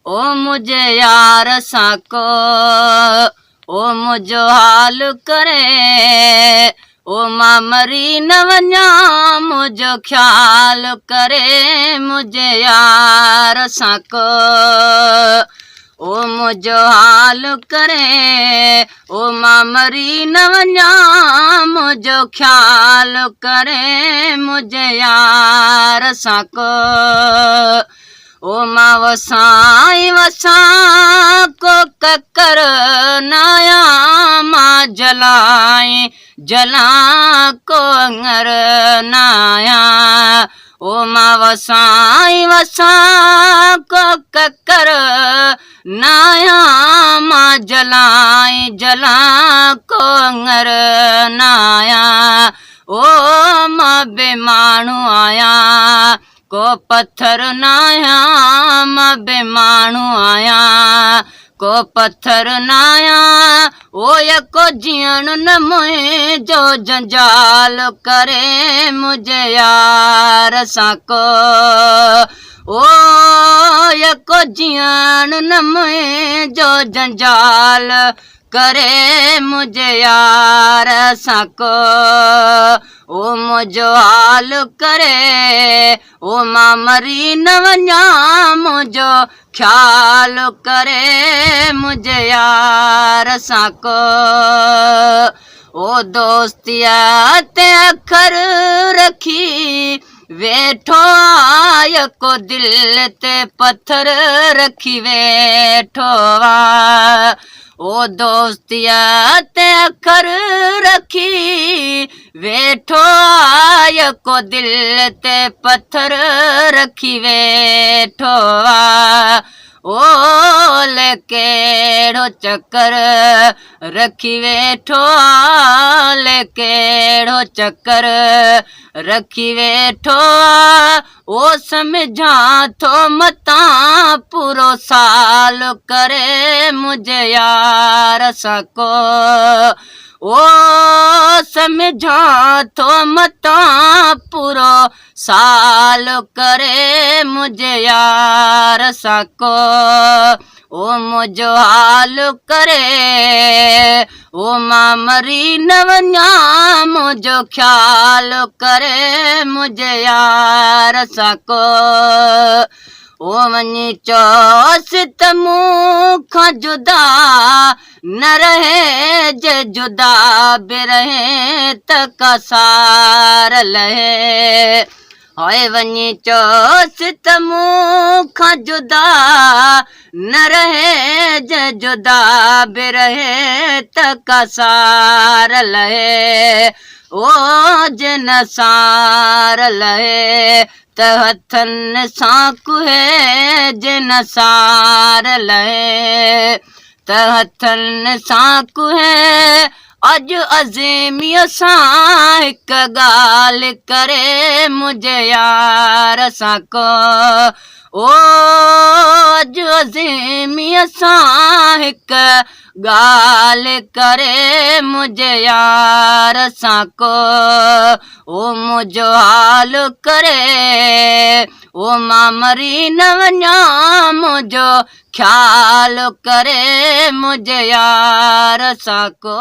ओ मुझे यार साको ओ मुझो हाल करे ओ मां मरी न वञा मुझो ख्याल करे मुझे यार साको ओ मुझो हाल करे ओ मां मरी न वञा मुझो ख्याल करे मुझे यार साको ओ मां वसाई वसा को ककर नाया मां जलाई जला को अंगर नाया ओ मां वसाई वसा को ककर नाया मां जलाई जला को अंगर नाया ओ मां बेमाणू आया को पत्थर नाया मां बेमाणू आया को पत्थर नाया ओ यको जीअण न मोए जो जंजाल करे मुझे यार साको ओ यको जीअण न मोए जो जंजाल करे मुझे यार साको ओ मुझो हाल करे ओ मां मरी न वञा मुझो ख्याल करे मुझे यार साको ओ दोस्तिया ते अखर रखी वेठो आय को दिल ते पत्थर रखी वेठो ओ दोस्तिया ते अखर रखी वेठो आय को दिल ते पत्थर रखी वेठो ओ लेकेड़ो चक्कर रखी वेठो लेकेड़ो चक्कर रखी वेठो ओ समझा थो मता पूरो साल करे मुझे यार साको ओ समझा थो मता पूरो साल करे मुझे यार साको ओ मुझो हाल करे ओ मां मरी न वञा मुझो ख्याल करे मुझे यार साको ओ वञी चोस त मूंखां जुदा न रहे जे जुदा बि रहे त कसार लहे होए वञी चोस त मूंखां जुदा न रहे जे जुदा बि रहे त कसार लहे ओ जिन सार लहे त हथनि सां कुहे जिन सार लहे त हथनि सां कुहे अॼु अज़ीमीअ सां हिक ॻाल्हि करे मुझे यार साको ओ अॼु अज़ीमीअ सां हिक ॻाल्हि करे मुझे यार साको ओ मुझो हाल करे ओ मां मरी न वञा मुझो ख्याल करे मुझे यार साको।